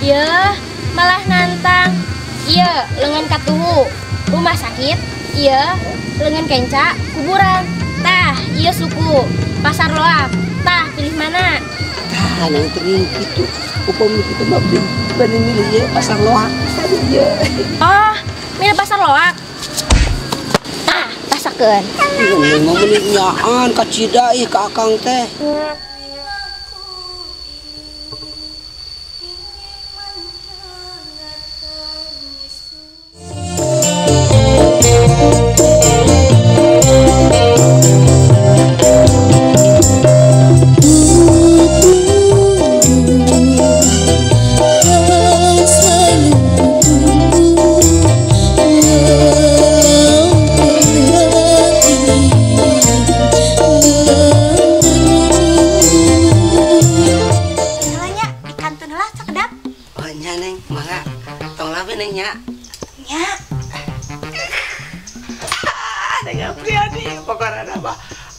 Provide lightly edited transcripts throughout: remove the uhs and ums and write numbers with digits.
Ya, malah nantang. Iya, lengan katuhu. Rumah sakit. Iya, lengan kenca. Kuburan. Tah, iya suku. Pasar loak. Tah, pilih mana? Tah, yang tering gitu. Upami kita mah beli milih ya pasar loak. Iya. Oh, milih pasar loak. Tah, pasakeun. Ini mah meuli nyaan ka Cida ih ka Akang teh.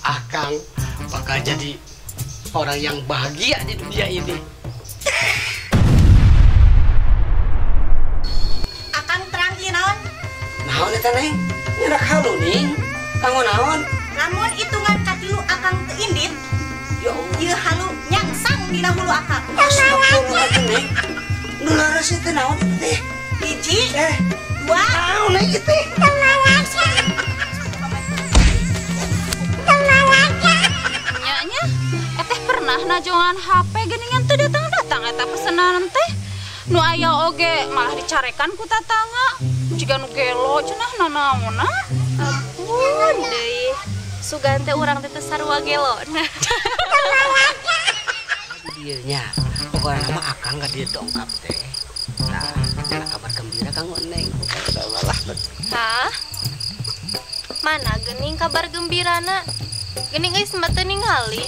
Akang bakal jadi orang yang bahagia di dunia ini. Akang terang ieu naon? Naon eta Neng? Nyerak halu ning. Kanggo naon? Lamun hitungan katilu Akang teu indit, Ya Allah. ieu halu nyangsang dina hulu Akang. Astagfirullahaladzim Neng. Nu laras teh naon teh? Hiji, dua, Naon ieu teh? Nyanya, eteh pernah najongan HP geningan teu datang-datang eta pesenan teh. Nu aya oge malah dicarekan ku tatangga. Jiga nu gelo cenah nanaonna. Ampun deui. Sugan teh urang teh sarua gelona. Dieu nya. Pokokna mah Akang ka dieu dongkap teh. Nah, ada kabar gembira Kang Neng. Malah Hah? Mana gening kabar gembirana? Gening geus mah teu ningali.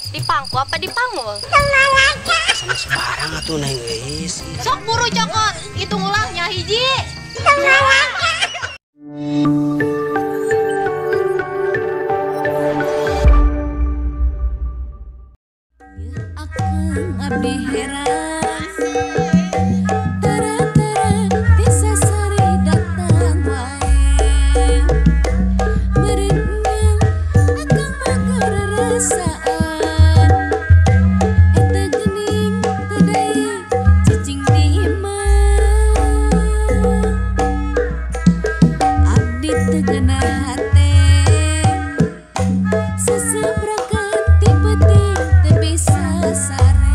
Di pangku apa di pangul? sama sebarang atuh Neng geus. Sok buru cokot, hitung ulangnya hiji. Abdi heran tara-tara bisa sari datang wae meureunya Akang mah rasaan eta geuning teu deui cicing di imah abdi teu geunah hate sasabrakan ti penting teu bisa sare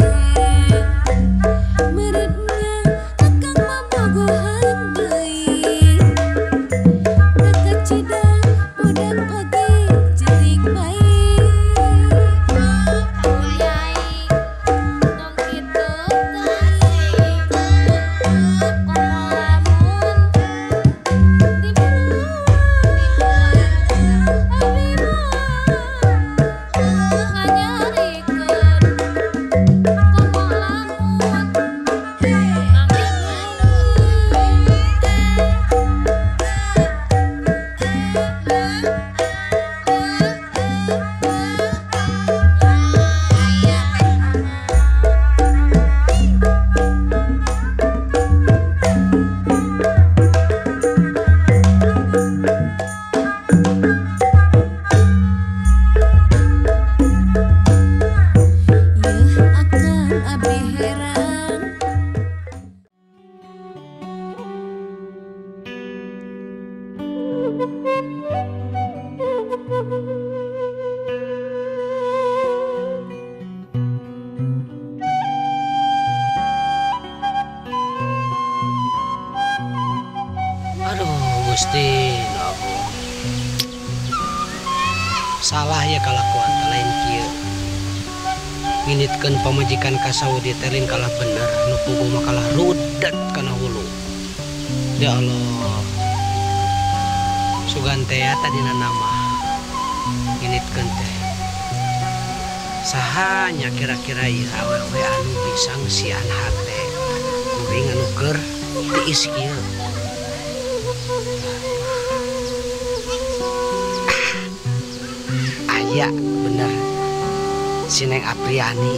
meureunya Akang mah bogohan deui dekat Cida budak oge jeung bae Nyai, tong kitu kasih komolamun di Yeuh Akang abdi heran Aduh, Gusti, aku salah ya kalakuan lain kieu. Nginitkeun pamajikan ka Saudi teh lain kalah bener, nu puguh mah kalah rudet kana hulu. Ya Allah. Sugan teh eta dina nama. Nginitkeun teh. Sahanya kira-kira ieu awewe anu bisa ngsian hate. Kuring anu keur tiis kieu. Aya bener si Neng Apriani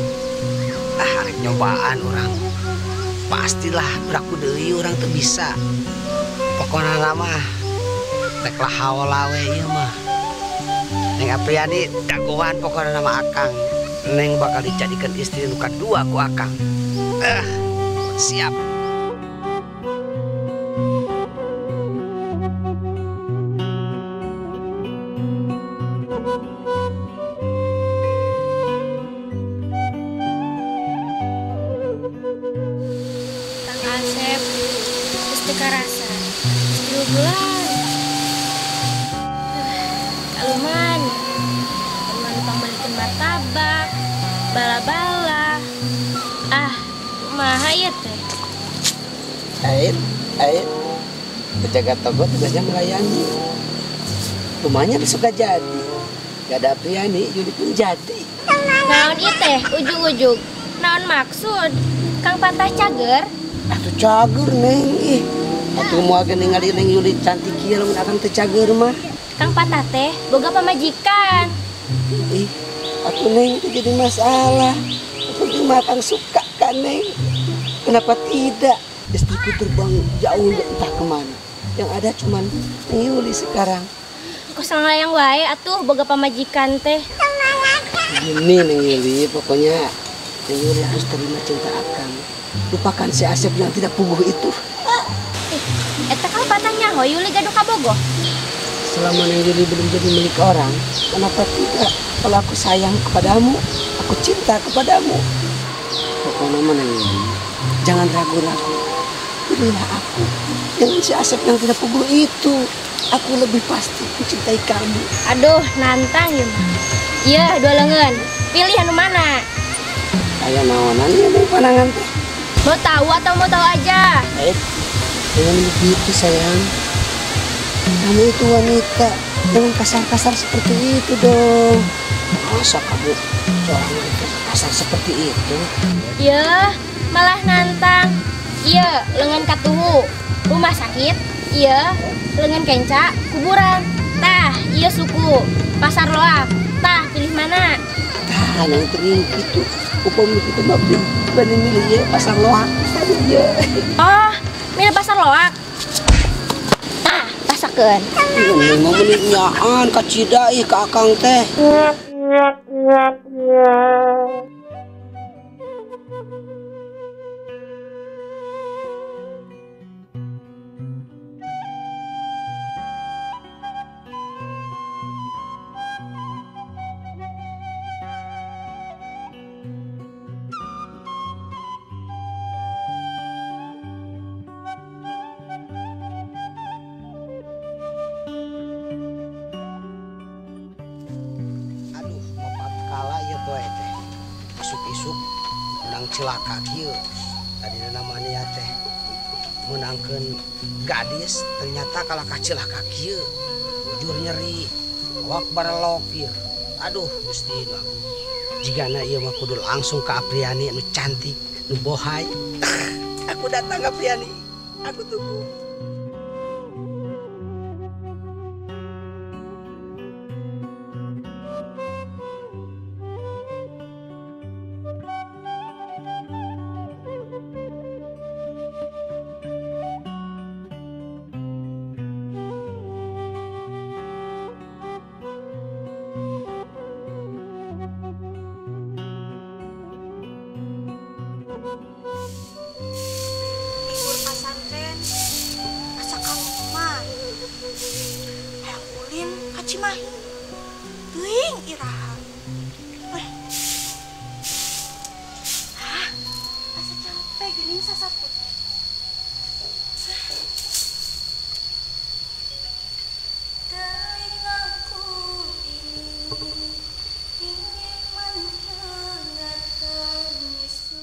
arek nyobaan orang pastilah beraku deui orang tuh bisa. Pokoknya nama teklah hawalawe ieu mah. Neng Apriani dagoan pokoknya nama Akang. Neng bakal dijadikan istri nu kadua ku Akang. Siap. Kang Asep, Gusti Karasa, 10 bulan. Kaluman, teman pambalikin martabak, bala-bala. Kumaha ieu teh? Air. Penjaga toko tugasnya melayani. Rumahnya suka jadi. Gak ada Apriani, Yuli pun jadi. Naon ieu teh? Ujug-ujug. Naon maksud? Kang Patah cager? Atuh cager neng. Atuh mau agen ningali neng Yuli cantik kieu lamun akang teu cager mah. Kang Patah teh boga pamajikan. Atuh neng itu jadi masalah. Penting mah akang suka kan neng. Kenapa tidak? Istriku terbang jauh entah kemana. Yang ada cuman neng Yuli sekarang. Kosong layang wae atuh boga pamajikan teh. Gini neng Yuli, pokoknya neng Yuli harus terima cinta akang. Lupakan si Asep yang tidak puguh itu. Eta Kang Patah nyaho Yuli gaduh kabogoh. Selama neng Yuli belum jadi milik orang, kenapa tidak? Kalau aku sayang kepadamu, aku cinta kepadamu. Pokoknya neng Yuli, jangan ragu-ragu. Pilihlah aku. Dengan si Asep yang tidak puguh itu, aku lebih pasti mencintai kamu. Aduh, nantang ya mah. Iya, dua lengan. Pilih anu mana? Kayak naonan ya neng panangan teh. Mau tahu atau mau tahu aja? Jangan begitu sayang. Kamu itu wanita, jangan kasar-kasar seperti itu dong. Masa kamu seorang wanita kasar seperti itu? Iya, malah nantang. Iya, lengan katuhu. Rumah sakit. Iya, lengan kenca. Kuburan. Tah, iya suku. Pasar loak. Tah, pilih mana? Tah, yang tering itu. Upam itu mah bani milih ya pasar loak. Iya. Oh, milih pasar loak. Tah, rasakeun. Ini mau meniknyaan kacida ih ka akang teh. Isuk-isuk menang celaka kieu. Tadi namanya teh menangkeun gadis ternyata kalah celaka kieu. Bujur nyeri, awak barelok kieu. Aduh Gusti mah. Jigana ieu mah kudu langsung ka Apriani anu cantik, nu bohay. Aku datang Apriani. Aku tunggu. Libur pasantren, asa kamu mah. Hayang ulin ka Cimahi. Teuing iraha. Weh. Asa capek geuning sasaput. Telingaku ini ingin mendengarkan isu.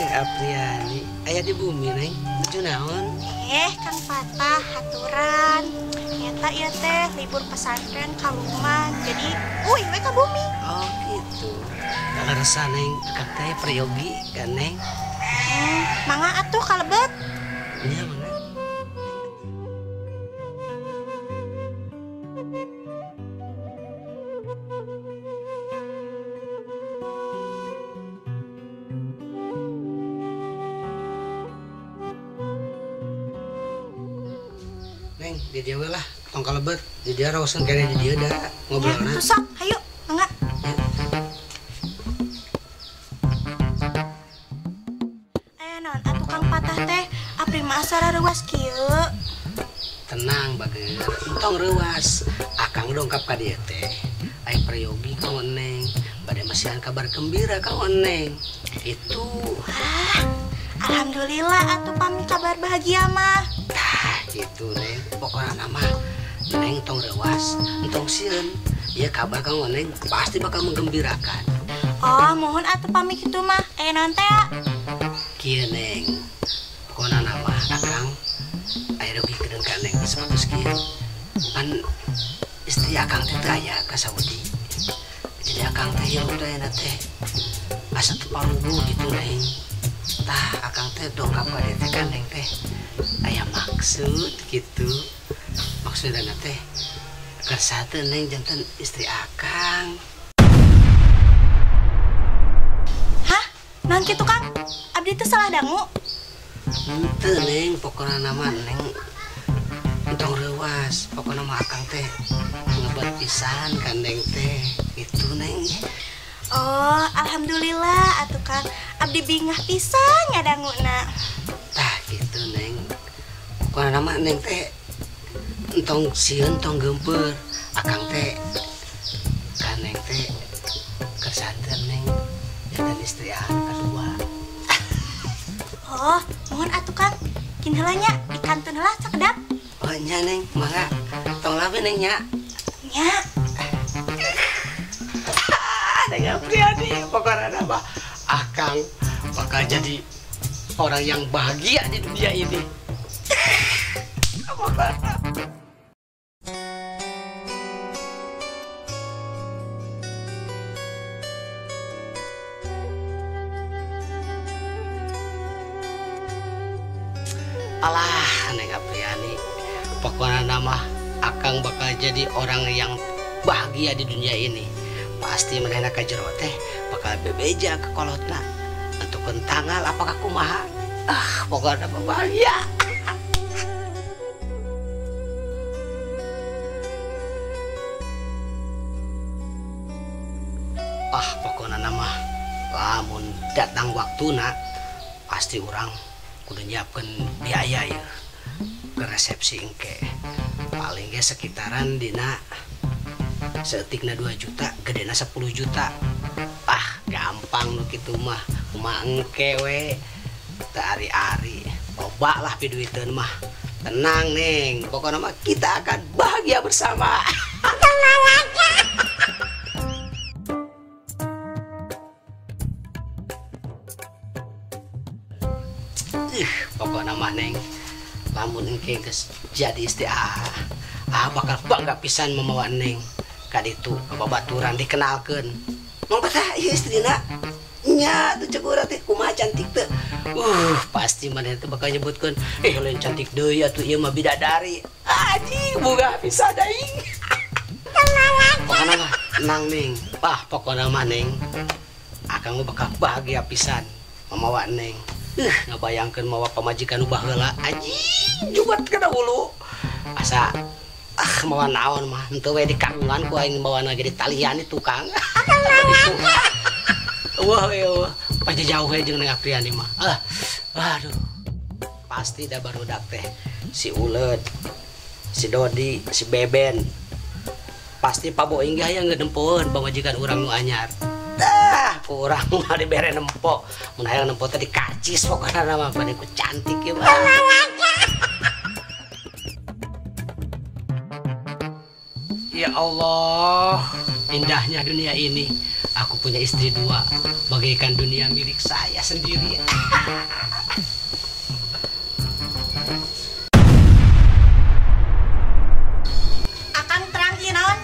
Neng Apriani aya di bumi neng tujuh naon. Kang Patah haturan. Nyata ya teh libur pesantren kaluman. Jadi, we ka bumi. Oh gitu. Kalau resah neng akang teh prayogi kan neng. Mangga atuh kalebet. Iya mana? Neng, di dia lah, tong kalebet, di dia rawasan kayaknya di dia dah Ya, ngobrolna. tuh sok, ayo, mangga. Naon atuh Kang Patah teh, apri mah asal reuas kieu. Tenang bager, entong rewas. Akang dongkap ka dieu teh. Ai prayogi ka Neng, bade masihan kabar gembira ka Neng. Itu. Alhamdulillah atuh pami kabar bahagia mah. Tah, gitu Neng. Pokoknya nama Neng tong rewas, entong sieun. Ya kabar ka Neng pasti bakal menggembirakan. Oh, mohon atuh pami kitu mah. Naon teh? Kieu Neng. Pokoknya nama Akang aya rugi kedeung ka Neng sapatos kieu. Kan istri Akang teh kaya ka Saudi. Jadi Akang teh ieu teh teh asa teu palugu gitu Neng. Tah Akang teh dongkap ka dieu teh kan Neng teh aya maksud gitu. Maksudna teh kersate Neng janten istri Akang. Hah? Naon kitu Kang? Abdi teh salah dangu. Henteu Neng, pokokna nama Neng entong rewas. Pokokna mah Akang teh ngebat pisan kan Neng teh. Itu Neng. Oh, alhamdulillah atuh Kang. Abdi bingah pisan ngadanguna. Tah gitu Neng. Pokokna nama Neng teh entong sieun entong gempeur. Akang teh kan Neng teh kersate Neng janten istri Akang kedua. Oh, mohon atuh Kang. Kin heula nya dikantun heula sakedap. Oh nya Neng, mangga tong labe Neng nya. Nya. Neng Apriani, pokoknya nama Akang bakal jadi orang yang bahagia di dunia ini. Alah, Neng Apriani, pokoknya nama Akang bakal jadi orang yang bahagia di dunia ini. Pasti menena ka jero teh bakal bebeja ke kolotna. Entukeun tanggal apakah kumaha. Pokoknya bahagia. Pokoknya nama lamun datang waktuna pasti orang kudu nyiapkeun biaya ya ke resepsi engke. Paling ge sekitaran dina seetikna 2 juta, gedena 10 juta. Gampang nu kitu mah. Kumaha engke we. Teu ari-ari. Loba lah piduiteun mah. Tenang Neng, pokoknya mah kita akan bahagia bersama. Pokoknya mah Neng, lamun engke geus jadi istri bakal bangga pisan mamawa Neng ka ditu ka babaturan dikenalkeun. Mong patah ieu istrina. Nya tuh cek urang teh kumaha cantik teh. Pasti maneh teh bakal nyebutkeun, lain cantik deui atuh ieu mah bidadari. Anjing boga pisan aing. Pokona mah tenang Neng. Pokona mah Neng, Akang bakal bahagia pisan mamawa Neng. Ngabayangkeun mawa pamajikan ubah heula anjing jubat kana hulu. Asa mawa naon mah henteu we di kagungan ku aing bawana ge di talian itu Kang. Wah, paja jauh we jeung Neng Apriani mah. Aduh. Pasti da barudak teh si Uleud, si Dodi, si Beben. Pasti Pak Boing ge aya ngedempeun pamajikan urang nu anyar. Kurang mah dibere nempo. Mun hayang nempo teh dikarcis pokona mah bade ku cantik ieu mah. Ya Allah. Indahnya dunia ini, aku punya istri dua, bagaikan dunia milik saya sendiri. Akan terang ieu naon?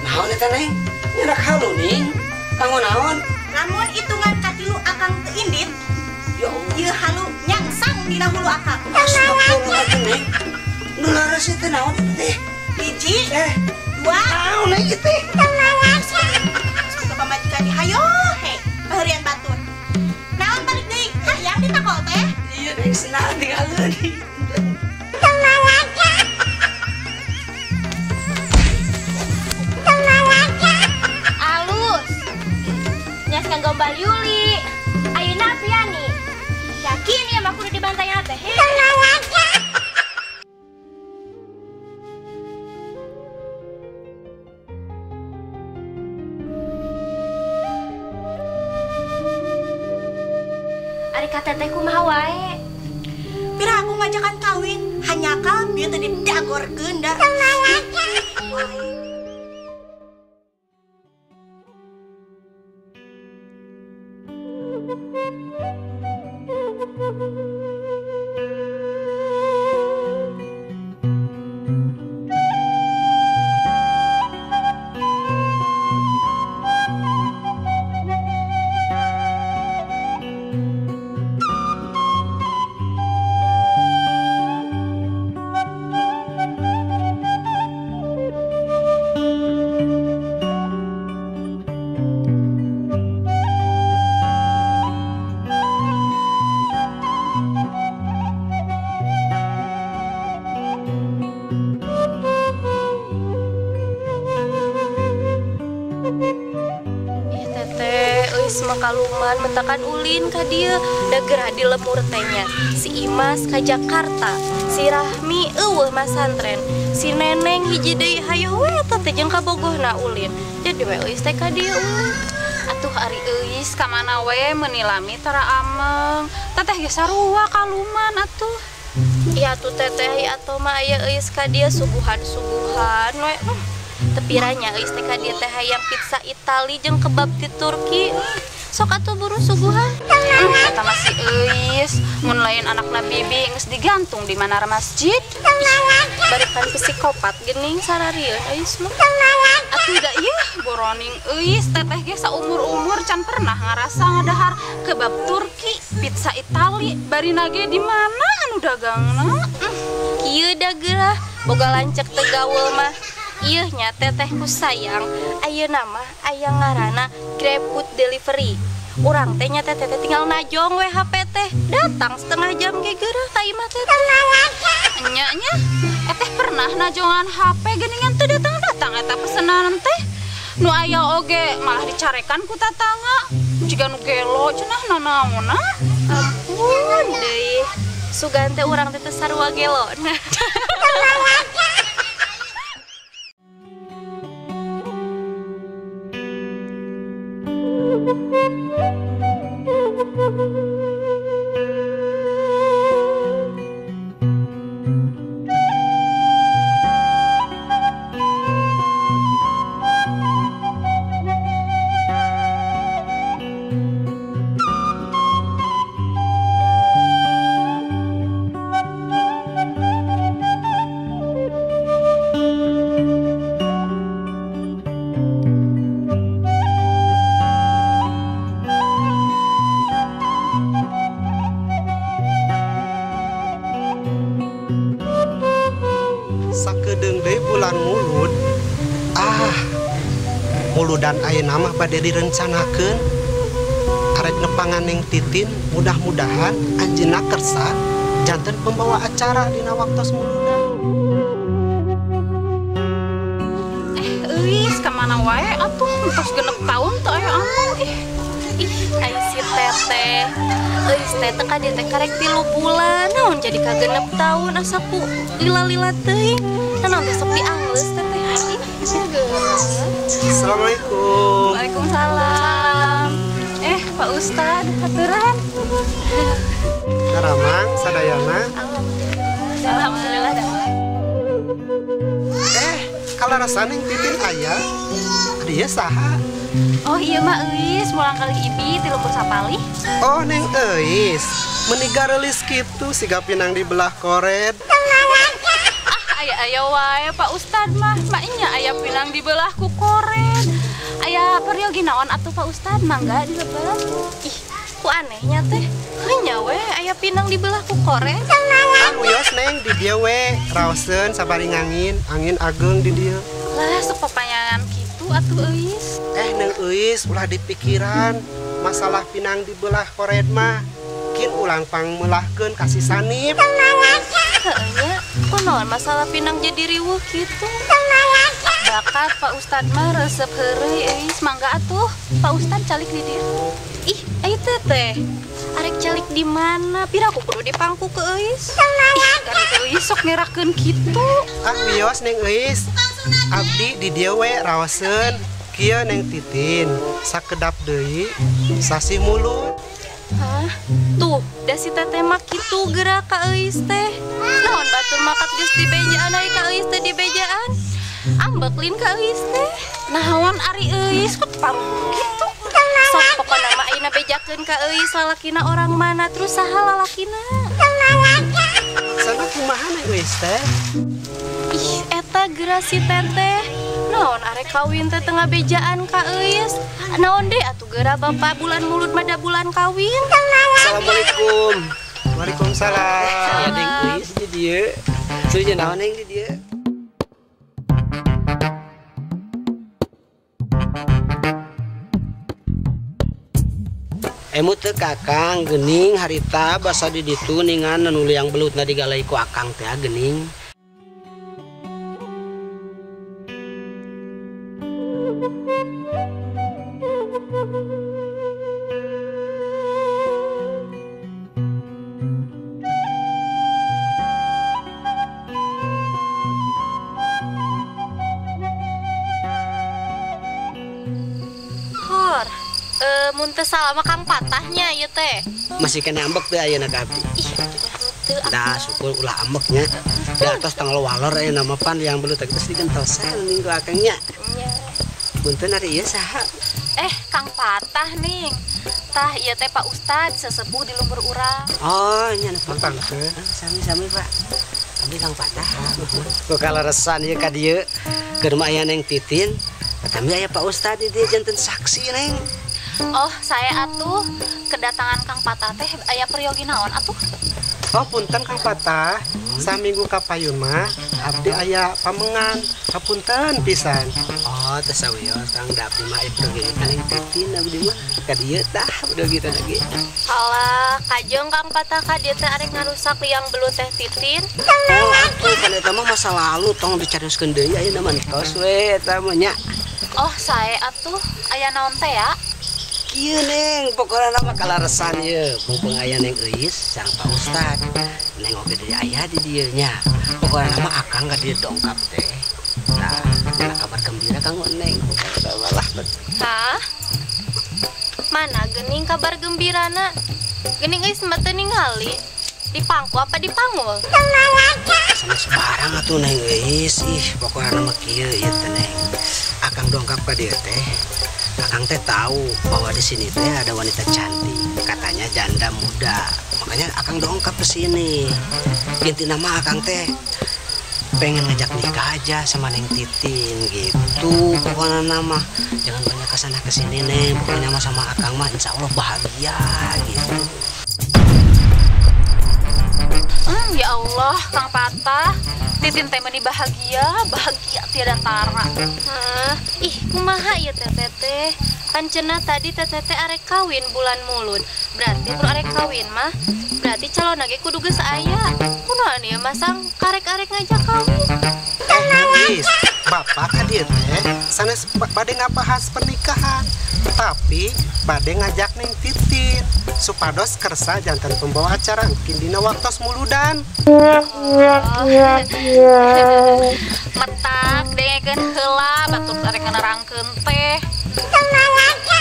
Naon eta Neng? Nyerak halu ning. Kanggo naon? Lamun hitungan katilu akang teu indit, Ya Allah. ieu halu nyangsang dina hulu akang. Astagfirullahaladzim Neng. Nu laras teh naon teh? Hiji, Dua. Naon Neng ieu teh? ke pamajikan di hayo he, paherian batur. Naon balik deui? Hayang ditakol teh. Iya Neng, senang tinggalin. Alus. Nyaskan gombal Yuli. Ayeuna piani. Yakin ya mah kudu dibantai teh. Ari kateteh kumaha wae. Pira aku ngajakan kawin, hanya ka bieu teh didagorkeun da. Kaluman mentakan ulin ka dieu da gerah di lemur tehnya si Imas ka Jakarta, si Rahmi eueuh masantren, si Neneng hiji deui hayo we eta teh jeung ka bogohna ulin. Jadi we eus teh ka dieu ulin. Atuh ari eus ka mana we menilami tara ameng. Teteh ge sarua kaluman atuh. Ya tuh teteh atuh mah aya eus ka dieu suguhan-suguhan we. Tepiranya eus teh ka dieu teh hayang pizza Itali jeung kebab di Turki. Sok atuh buru suguhan. Eta masih eus, mun lain anakna bibi geus digantung di manara masjid. Barikan psikopat geuning sararieun eus mah. Atuh da ieu boroning eus teteh ge saumur-umur can pernah ngarasa ngadahar kebab Turki, pizza Itali, barina ge di mana anu dagangna? Kieu da geurah boga lancek teu gaweul mah. Ieu nya tetehku sayang, ayeuna mah aya ngaranna GrabFood delivery. Urang teh nya teteh tinggal najong we HP teh, datang setengah jam ge geureuh ka imah teh. Nya nya eteh pernah najongan HP geuningan teu datang-datang eta pesenan teh. Nu aya oge malah dicarekan ku tatangga. Jiga nu gelo cenah nanaonna. Ampun deui. Sugan teh urang teh sarua gelo. Sakedeung deui bulan Mulud. Muludan ayeuna mah bade direncanakeun. Arek nepangan Neng Titin, mudah-mudahan anjeunna kersa janten pembawa acara dina waktos muludan. Euis ka mana wae atuh entos genep taun teu aya among Ai si teteh. Euis teh teh ka dieu teh karek 3 bulan. Naon jadi ka genep taun asa ku lila-lila teuing. Naon teh sok diangleus teteh. Assalamualaikum. Waalaikumsalam. Pak Ustad, haturan. Karamang sadayana. Alhamdulillah. Kalau rasa Neng Titin aya, Dia saha? Oh iya mah Eis, mulang kali ibi di lumpur sapali. Oh Neng Eis, meniga relis gitu siga pinang dibelah kored. Aya wae Pak Ustad mah, maknya aya pinang dibelah ku kored. Aya peryogi naon atuh Pak Ustad, mangga dilebelah. Ih, ku anehnya teh. Hanya we aya pinang dibelah ku kored. Wios Neng di dia we, raoseun sabari angin ageng di dia. Lah sok papayangan kitu atuh Eis. Neng Eis ulah dipikiran masalah pinang dibelah kored mah. Kin ulang pangmeulahkeun kasih sanip. Kayaknya kunaon masalah pinang jadi riweuh kitu. Bakat Pak Ustad mah resep heureuy Eis, mangga atuh Pak Ustad calik di dieu. Ih, ayo teh. Arek calik di mana? Pira aku kudu dipangku ke Eis. Ih, karek Eis sok ngerakeun kitu. Wios Neng Eis, abdi di dia we raoseun kieu Neng Titin. Sakedap deui sasi mulut. Hah? Tuh, da si teteh mah kitu gerak ka Eis teh. Naon batur makat geus di bejaan ari ka Eis teh di bejaan. Ambeklin ka Eis teh. Naon ari Eis ku paruh kitu. Sok pokona mah ayeuna bejakeun ka Eis lalakina orang mana terus saha lalakina. Sana kumaha Neng Eis teh? Ih, eta geura si teteh. Naon arek kawin teh tengah bejaan ka Eis. Naon deh atuh geura bapak bulan mulut mada bulan kawin. Assalamualaikum. Waalaikumsalam. Saya Neng Eis di dia. Sudah naon Neng di dia. Emut teu kakang geuning harita basa di ditu ningan anu liang belutna digalai ku akang teh geuning. Mun teu salama Kang Patahnya ieu teh. Masih kena ambek teh ayeuna ka abdi. Ih, teu Da syukur ulah ambeknya. Da tos tanggal walor aya nama pan yang belut teh geus digentosan minggu akangnya. nya. Punten ari ieu saha? Kang Patah ning. Tah ieu teh Pak Ustad sesepuh di lumpur urang. Oh, nya Pantang teh. sami-sami Pak. Abdi Kang Patah. Kok kalaresan ieu ka dieu. Keur mah aya Neng Titin. Tapi aya Pak Ustad di dieu janten saksi Neng. Oh, saya atuh kedatangan Kang Patah teh aya peryogi naon atuh? Oh punten Kang Patah, saminggu ka payun mah abdi aya pamengan. Hapunten pisan. Oh, teh sawios Kang da abdi mah aya pergi ka Neng Titin abdi mah ka dieu tah udah gitu lagi. Alah, kajeng Kang Patah ka dieu teh arek ngarusak liang belut teh Titin. Oh, atuh kan eta mah masa lalu tong dicarioskeun deui ayeuna mantos we eta mah nya. Oh, saya atuh aya naon teh ya? Kieu Neng, pokokna nama kalaresan ieu. Mumpung aya Neng Eis sang Pak Ustad. Neng oge deui aya di dieu nya. Pokokna nama akang ka dieu dongkap teh. Nah, ada kabar gembira kanggo Neng. Malah Hah? Mana geuning kabar gembirana? Geuning Eis mah teu ningali. Dipangku apa dipangul? sama sebarang atuh Neng Eis. Pokokna nama kieu ieu teh Neng. Akang dongkap ka dieu teh. Akang teh tahu bahwa di sini teh ada wanita cantik, katanya janda muda. Makanya Akang dongkap ke sini. Inti nama Akang teh pengen ngajak nikah aja sama Neng Titin gitu. Pokoknya nama jangan banyak kesana kesini Neng. Pokoknya nama sama Akang mah insya Allah bahagia gitu. Ya Allah, Kang Patah, Titin teh meuni bahagia tiada tara. Hah? Ih, kumaha ieu teteh? Kan cenah tadi teteh arek kawin bulan mulud. Berarti mun arek kawin mah berarti calon lagi kudu geus aya. Kunaon ieu masang karek-arek ngajak kawin? Wis, bapak ka dieu teh sanes bade ngabahas pernikahan. Tapi bade ngajak Neng Titin supados kersa jantan pembawa acara mungkin dina waktos muludan. Metak dengekeun heula batur arek ngarangkeun teh.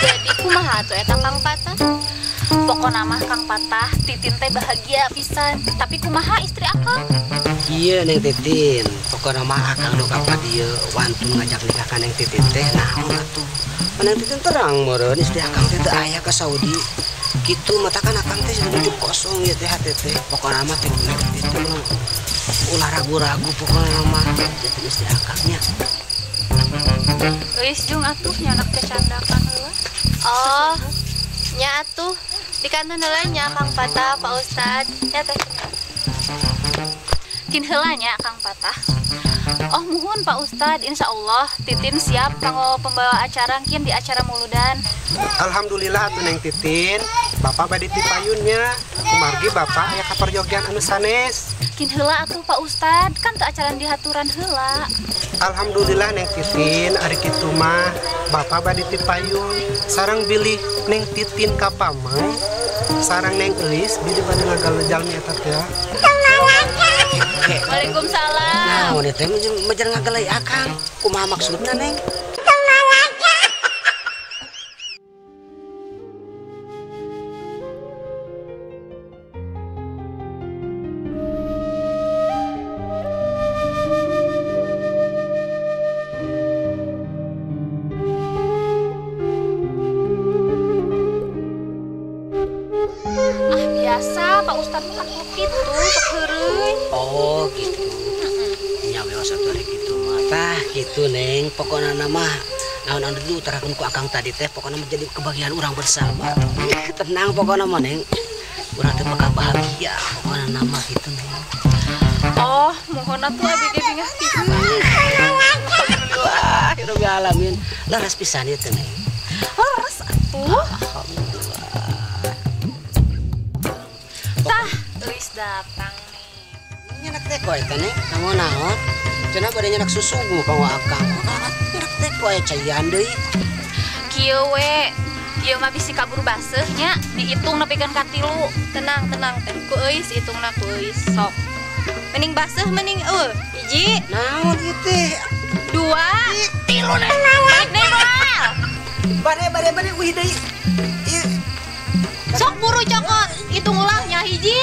Jadi kumaha tuh eta Kang Patah? Pokona mah Kang Patah, Titin teh bahagia pisan. Tapi kumaha istri Akang? Iya Neng Titin, pokoknya mah akang nu ka dieu wantun ngajak nikah ka Neng Titin teh naon atuh. Neng Titin terang meureun istri akang teh teu aya ka Saudi. Kitu mata kan akang teh hidup kosong ya teh hate teh. Pokona mah teh Neng Titin ulah ragu-ragu pokona mah jadi istri akangnya. Geus jeung atuh nya anak teh candakan heula. Oh, nya atuh di kantor heula nya Kang Patah Pak Ustad. Ya teh. Kin heula nya Kang Patah. Oh muhun Pak Ustad, insya Allah Titin siap kanggo pembawa acara kin di acara muludan. Alhamdulillah atuh Neng Titin, Bapak bade ti payunnya. Kumargi Bapak aya kaperjogean anu sanes. Kin heula atuh Pak Ustad, kan teu acaran dihaturan heula. Alhamdulillah Neng Titin, ari kitu mah Bapak bade ti payun. Sareng bilih Neng Titin ka Pameng, sareng Neng Euis bilih bade ngagalejalmi eta teh. Waalaikumsalam. Nah, wanita teh mejar ngagalai akang. Kumaha maksudna Neng? Biasa Pak Ustad mah kan kitu sok heureuy. Oh gitu. Nya we satu hari gitu mah. Tah gitu Neng, pokona nama naon anu diutarakeun ku akang tadi teh pokona menjadi kebahagiaan urang bersama. Tenang pokona mah Neng. Urang teh bakal bahagia pokona nama gitu Neng. Oh, mohon atuh abi ge bingah pisan. Alhamdulillah, ya Rabbil alamin. Laras pisan ieu teh Neng. Leres atuh. Tah, Euis datang nih. Nyenak teh koe teh Neng, naon-naon. Cenah bade nyenak susugu kanggo akang. Nyenak teh koe caian deui. Kieu we, ieu mah bisi kabur baseuh nya, diitung nepikeun ka 3. Tenang teh. Ku euis hitungna ku euis. Sok. Mending baseuh mending hiji, Naon ieu teh? 2, 3 Neng. balik deui moal. Bade wih deui. Ieu Sok buru cokot, hitung ulang nya hiji.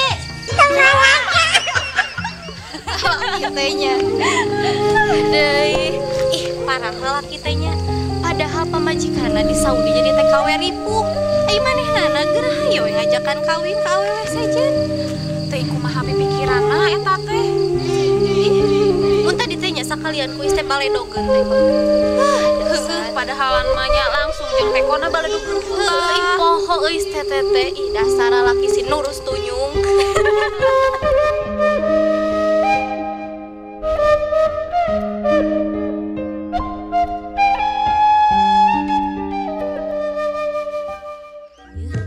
Kitanya. Deui. Ih, parah lalaki tanya. Padahal pamajikanna di Saudi jadi TKW ripuh. Ai manehna geurah hayu ngajakan kawin ka awewe sejen. Teuing kumaha pikiranna eta teh. Mun tadi teh nya sakalian ku teh baledogeun teh. Heeh, padahalan mah nya langsung jeung tekona baledogeun Ih, poho euis tetete. Ih, dasar lalaki si nurus tunyung.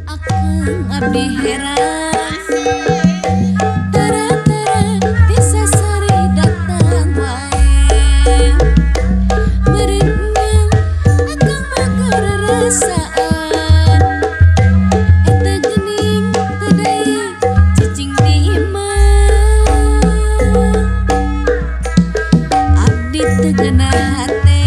Akang abdi heran tara-tara bisa sari datang wae meureunnya akang mah rasaan eta geuning teu deui cicing di imah abdi teu geunah hate